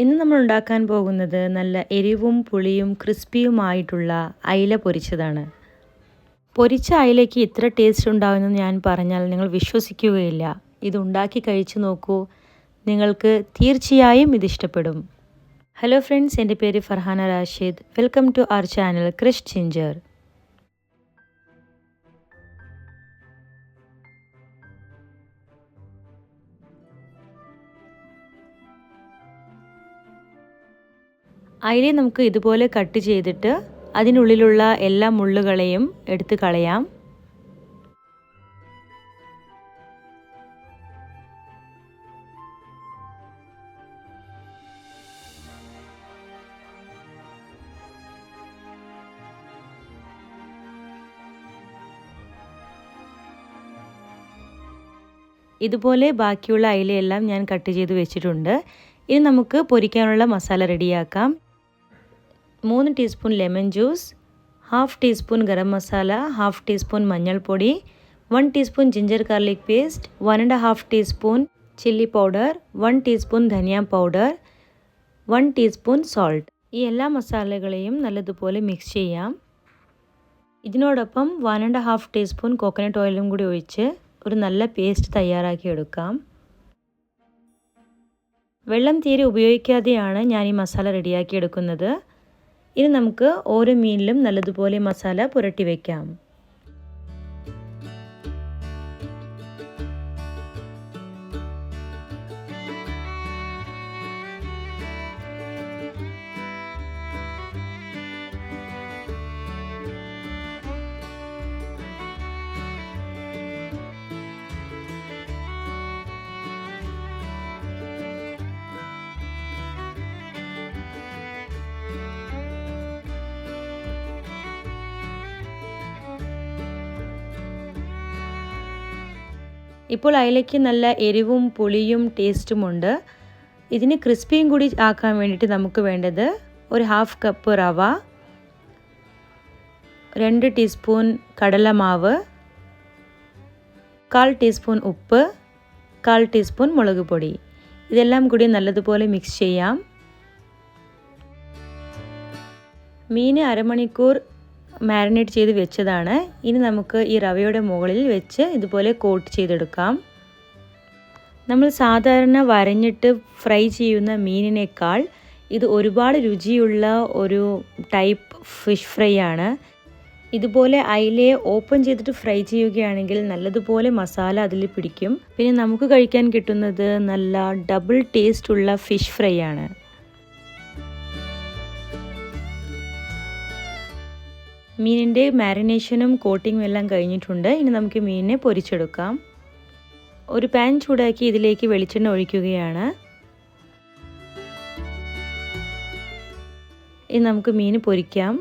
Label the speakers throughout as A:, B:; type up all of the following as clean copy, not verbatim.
A: ഇന്ന് നമ്മൾ ഉണ്ടാക്കാൻ പോകുന്നത് നല്ല എരിവും പുളിയും ക്രിസ്പിയുമായിട്ടുള്ള അയില പൊരിച്ചതാണ്. പൊരിച്ച അയിലയ്ക്ക് ഇത്ര ടേസ്റ്റ് ഉണ്ടാകുമെന്ന് ഞാൻ പറഞ്ഞാൽ നിങ്ങൾ വിശ്വസിക്കുകയില്ല. ഇത് ഉണ്ടാക്കി കഴിച്ചു നോക്കൂ, നിങ്ങൾക്ക് തീർച്ചയായും ഇത് ഇഷ്ടപ്പെടും. ഹലോ ഫ്രണ്ട്സ്, എൻ്റെ പേര് Farhana Rashid. Welcome to our channel Krish ginger. അയില നമുക്ക് ഇതുപോലെ കട്ട് ചെയ്തിട്ട് അതിനുള്ളിലുള്ള എല്ലാ മുള്ളുകളെയും എടുത്ത് കളയാം. ഇതുപോലെ ബാക്കിയുള്ള അയിലയെല്ലാം ഞാൻ കട്ട് ചെയ്ത് വെച്ചിട്ടുണ്ട്. ഇനി നമുക്ക് പൊരിക്കാനുള്ള മസാല റെഡിയാക്കാം. 3 teaspoon lemon juice, 1/2 teaspoon garam masala, 1/2 teaspoon മഞ്ഞൾപ്പൊടി, 1 teaspoon ginger garlic paste, 1.5 teaspoon chilli powder, 1 teaspoon ധനിയ പൗഡർ, 1 ടീസ്പൂൺ സോൾട്ട്. ഈ എല്ലാ മസാലകളെയും നല്ലതുപോലെ മിക്സ് ചെയ്യാം. ഇതിനോടൊപ്പം 1.5 ടീസ്പൂൺ കോക്കനട്ട് ഓയിലും കൂടി ഒഴിച്ച് ഒരു നല്ല പേസ്റ്റ് തയ്യാറാക്കി എടുക്കാം. വെള്ളം തീരെ ഉപയോഗിക്കാതെയാണ് ഞാൻ ഈ മസാല റെഡിയാക്കി എടുക്കുന്നത്. ഇനി നമുക്ക് ഓരോ മീനിലും നല്ലതുപോലെ മസാല പുരട്ടി വയ്ക്കാം. ഇപ്പോൾ അയിലയ്ക്ക് നല്ല എരിവും പുളിയും ടേസ്റ്റുമുണ്ട്. ഇതിന് ക്രിസ്പിയും കൂടി ആക്കാൻ വേണ്ടിയിട്ട് നമുക്ക് വേണ്ടത് ഒരു 1/2 കപ്പ് റവ, 2 ടീസ്പൂൺ കടലമാവ്, 1/4 ടീസ്പൂൺ ഉപ്പ്, 1/4 ടീസ്പൂൺ മുളക് പൊടി. ഇതെല്ലാം കൂടി നല്ലതുപോലെ മിക്സ് ചെയ്യാം. മീൻ അരമണിക്കൂർ മാരിനേറ്റ് ചെയ്ത് വെച്ചതാണ്. ഇനി നമുക്ക് ഈ റവയുടെ മുകളിൽ വെച്ച് ഇതുപോലെ കോട്ട് ചെയ്തെടുക്കാം. നമ്മൾ സാധാരണ വരഞ്ഞിട്ട് ഫ്രൈ ചെയ്യുന്ന മീനിനേക്കാൾ ഇത് ഒരുപാട് രുചിയുള്ള ഒരു ടൈപ്പ് ഫിഷ് ഫ്രൈ ആണ്. ഇതുപോലെ അയിലയെ ഓപ്പൺ ചെയ്തിട്ട് ഫ്രൈ ചെയ്യുകയാണെങ്കിൽ നല്ലതുപോലെ മസാല അതിൽ പിടിക്കും. പിന്നെ നമുക്ക് കഴിക്കാൻ കിട്ടുന്നത് നല്ല ഡബിൾ ടേസ്റ്റ് ഉള്ള ഫിഷ് ഫ്രൈ ആണ്. മീനിൻ്റെ മാരിനേഷനും കോട്ടിങ്ങും എല്ലാം കഴിഞ്ഞിട്ടുണ്ട്. ഇനി നമുക്ക് മീനിനെ പൊരിച്ചെടുക്കാം. ഒരു പാൻ ചൂടാക്കി ഇതിലേക്ക് വെളിച്ചെണ്ണ ഒഴിക്കുകയാണ്. ഇനി നമുക്ക് മീൻ പൊരിക്കാം.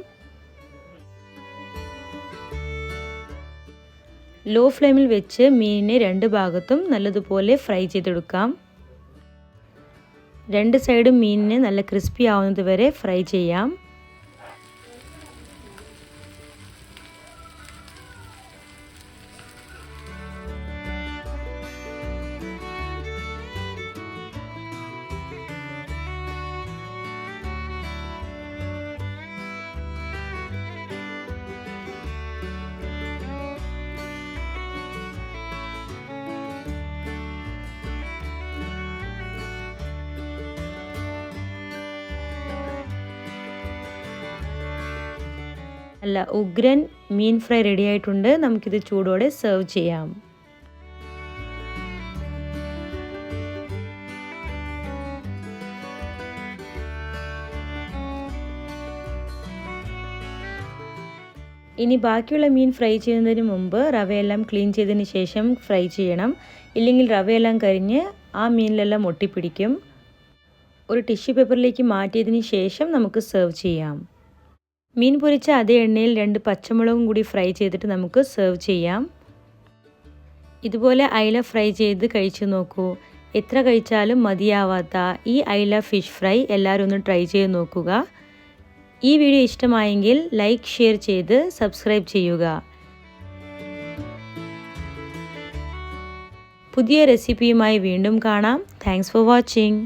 A: ലോ ഫ്ലെയിമിൽ വെച്ച് മീനിനെ 2 ഭാഗത്തും നല്ലതുപോലെ ഫ്രൈ ചെയ്തെടുക്കാം. 2 സൈഡും മീനിനെ നല്ല ക്രിസ്പി ആവുന്നത് വരെ ഫ്രൈ ചെയ്യാം. നല്ല ഉഗ്രൻ മീൻ ഫ്രൈ റെഡി ആയിട്ടുണ്ട്. നമുക്കിത് ചൂടോടെ സെർവ് ചെയ്യാം. ഇനി ബാക്കിയുള്ള മീൻ ഫ്രൈ ചെയ്യുന്നതിന് മുമ്പ് റവയെല്ലാം ക്ലീൻ ചെയ്തതിന് ശേഷം ഫ്രൈ ചെയ്യണം. ഇല്ലെങ്കിൽ റവയെല്ലാം കരിഞ്ഞ് ആ മീനിലെല്ലാം ഒട്ടിപ്പിടിക്കും. ഒരു ടിഷ്യൂ പേപ്പറിലേക്ക് മാറ്റിയതിന് ശേഷം നമുക്ക് സെർവ് ചെയ്യാം. മീൻ പൊരിച്ച അതേ എണ്ണയിൽ 2 പച്ചമുളകും കൂടി ഫ്രൈ ചെയ്തിട്ട് നമുക്ക് സെർവ് ചെയ്യാം. ഇതുപോലെ അയില ഫ്രൈ ചെയ്ത് കഴിച്ചു നോക്കൂ. എത്ര കഴിച്ചാലും മതിയാവാത്ത ഈ അയില ഫിഷ് ഫ്രൈ എല്ലാവരും ഒന്ന് ട്രൈ ചെയ്ത് നോക്കുക. ഈ വീഡിയോ ഇഷ്ടമായെങ്കിൽ ലൈക്ക്, ഷെയർ ചെയ്ത് സബ്സ്ക്രൈബ് ചെയ്യുക. പുതിയ റെസിപ്പിയുമായി വീണ്ടും കാണാം. Thanks for watching.